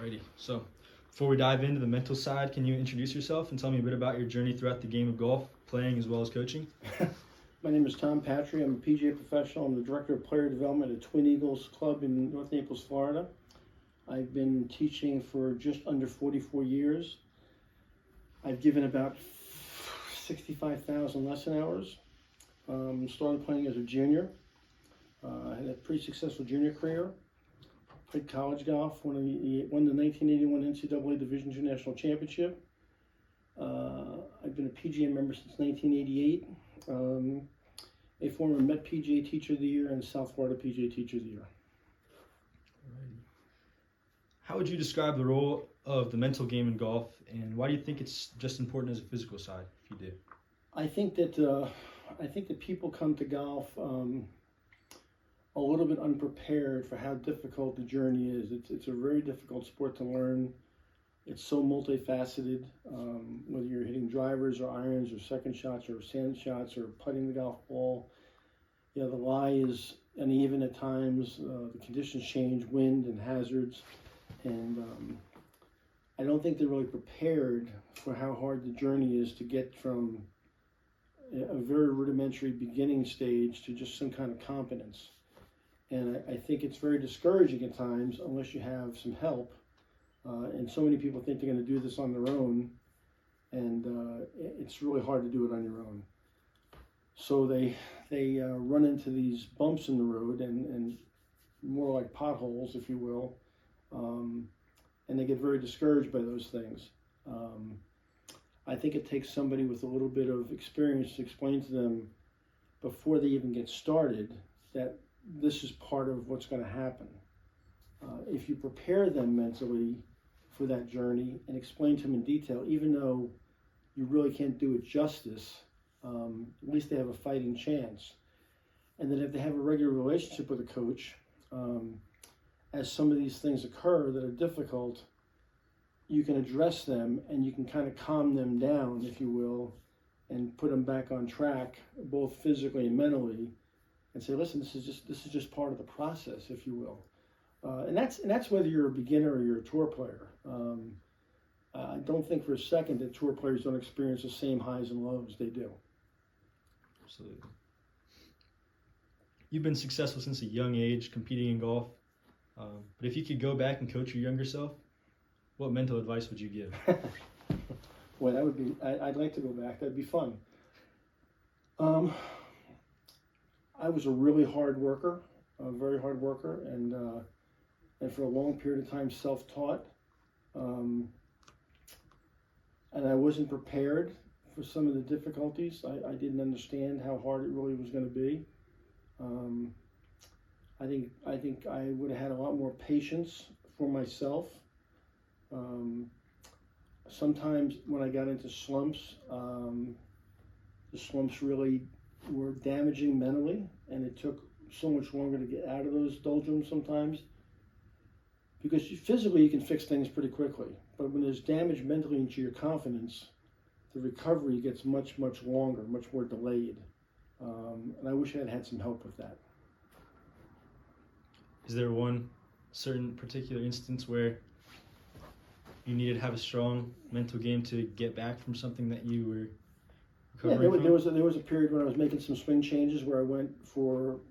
Alrighty. So, before we dive into the mental side, can you introduce yourself and tell me a bit about your journey throughout the game of golf, playing as well as coaching? My name is Tom Patri. I'm a PGA professional. I'm the Director of Player Development at Twin Eagles Club in North Naples, Florida. I've been teaching for just under 44 years. I've given about 65,000 lesson hours. Started playing as a junior. I had a pretty successful junior career. Played college golf, won the 1981 NCAA Division II National Championship. I've been a PGA member since 1988. A former Met PGA Teacher of the Year and South Florida PGA Teacher of the Year. How would you describe the role of the mental game in golf, and why do you think it's just important as a physical side, if you do? I think that people come to golf a little bit unprepared for how difficult the journey is. It's a very difficult sport to learn. It's so multifaceted, whether you're hitting drivers or irons or second shots or sand shots or putting the golf ball. The lie is uneven at times. The conditions change, wind and hazards. And I don't think they're really prepared for how hard the journey is to get from a very rudimentary beginning stage to just some kind of competence. And I think it's very discouraging at times unless you have some help. And so many people think they're going to do this on their own, and it's really hard to do it on your own. So they run into these bumps in the road and more like potholes, if you will, and they get very discouraged by those things. I think it takes somebody with a little bit of experience to explain to them before they even get started that this is part of what's going to happen. If you prepare them mentally for that journey and explain to them in detail, even though you really can't do it justice, at least they have a fighting chance. And then if they have a regular relationship with a coach, as some of these things occur that are difficult, you can address them and you can kind of calm them down, if you will, and put them back on track, both physically and mentally, and say, listen, this is just part of the process, if you will. And that's whether you're a beginner or you're a tour player. I don't think for a second that tour players don't experience the same highs and lows. They do. Absolutely. You've been successful since a young age competing in golf. But if you could go back and coach your younger self, what mental advice would you give? Well, that would be, I'd like to go back. That'd be fun. I was a really hard worker, a very hard worker, and for a long period of time self-taught. And I wasn't prepared for some of the difficulties. I didn't understand how hard it really was going to be. I think I would have had a lot more patience for myself. Sometimes when I got into slumps, the slumps really were damaging mentally, and it took so much longer to get out of those doldrums sometimes. Because physically you can fix things pretty quickly, but when there's damage mentally into your confidence, the recovery gets much, much longer, much more delayed. And I wish I had had some help with that. Is there one certain particular instance where you needed to have a strong mental game to get back from something that you were recovering from? There was a period when I was making some swing changes where I went for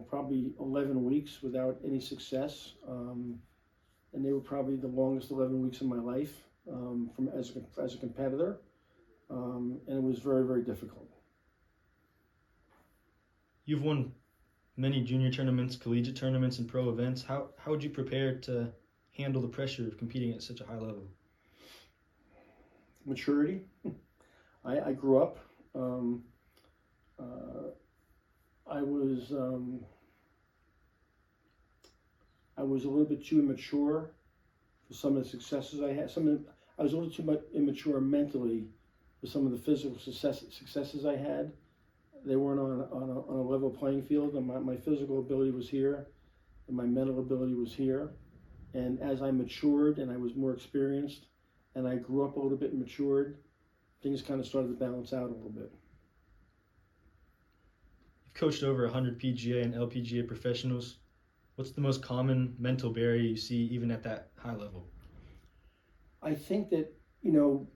probably 11 weeks without any success, and they were probably the longest 11 weeks of my life as a competitor, and it was very, very difficult. You've won many junior tournaments, collegiate tournaments, and pro events. How would you prepare to handle the pressure of competing at such a high level? Maturity. I grew up. I was a little bit too immature for some of the successes I had. I was a little too much immature mentally for some of the physical successes I had. They weren't on a level playing field, and my physical ability was here, and my mental ability was here. And as I matured and I was more experienced, and I grew up a little bit and matured, things kind of started to balance out a little bit. You've coached over 100 PGA and LPGA professionals. What's the most common mental barrier you see even at that high level? I think that, you know,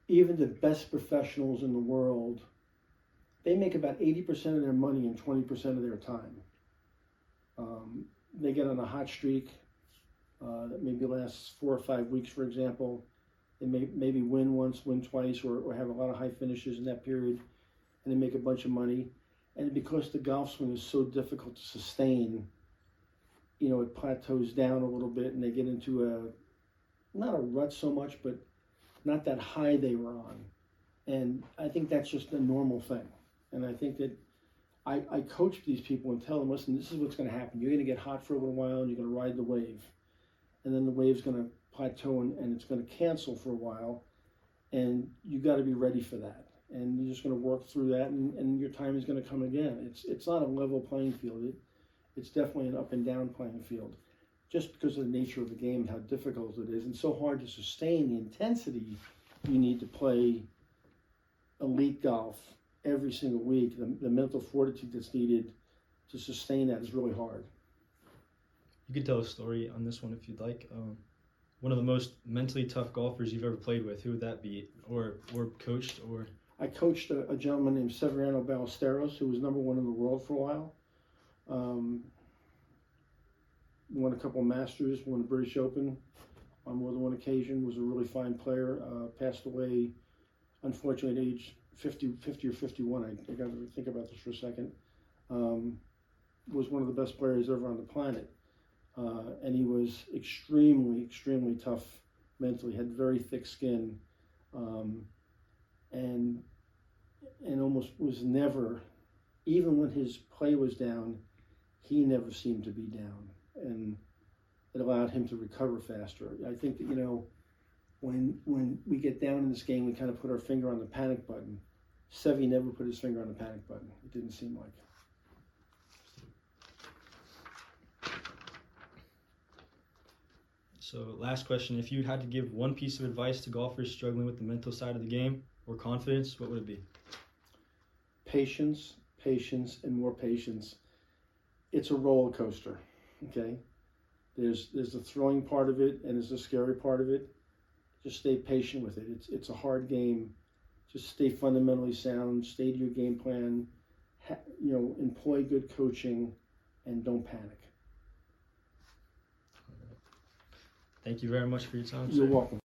even the best professionals in the world, they make about 80% of their money in 20% of their time. They get on a hot streak that maybe lasts 4 or 5 weeks, for example. They maybe win once, win twice, or have a lot of high finishes in that period, and they make a bunch of money. And because the golf swing is so difficult to sustain, you know, it plateaus down a little bit, and they get into not a rut so much, but not that high they were on. And I think that's just a normal thing. And I think that I coach these people and tell them, listen, this is what's going to happen. You're going to get hot for a little while, and you're going to ride the wave. And then the wave's going to plateau, and it's going to cancel for a while. And you got to be ready for that. And you're just going to work through that, and your time is going to come again. It's not a level playing field. It's definitely an up and down playing field, just because of the nature of the game, how difficult it is, and so hard to sustain the intensity you need to play elite golf every single week. The mental fortitude that's needed to sustain that is really hard. You could tell a story on this one if you'd like. One of the most mentally tough golfers you've ever played with, who would that be? Or coached, or... I coached a gentleman named Severiano Ballesteros, who was #1 in the world for a while. Won a couple Masters, won the British Open on more than one occasion, was a really fine player, passed away, unfortunately, at age 50 or 51. I got to think about this for a second. Was one of the best players ever on the planet. And he was extremely, extremely tough mentally, had very thick skin, and almost was never, even when his play was down, he never seemed to be down. And it allowed him to recover faster. I think that, you know, when we get down in this game, we kind of put our finger on the panic button. Sevy never put his finger on the panic button. It didn't seem like. So last question, if you had to give one piece of advice to golfers struggling with the mental side of the game or confidence, what would it be? Patience, patience, and more patience. It's a roller coaster, okay? There's the thrilling part of it, and there's the scary part of it. Just stay patient with it. It's a hard game. Just stay fundamentally sound, stay to your game plan, you know, employ good coaching, and don't panic. Thank you very much for your time, sir. You're welcome.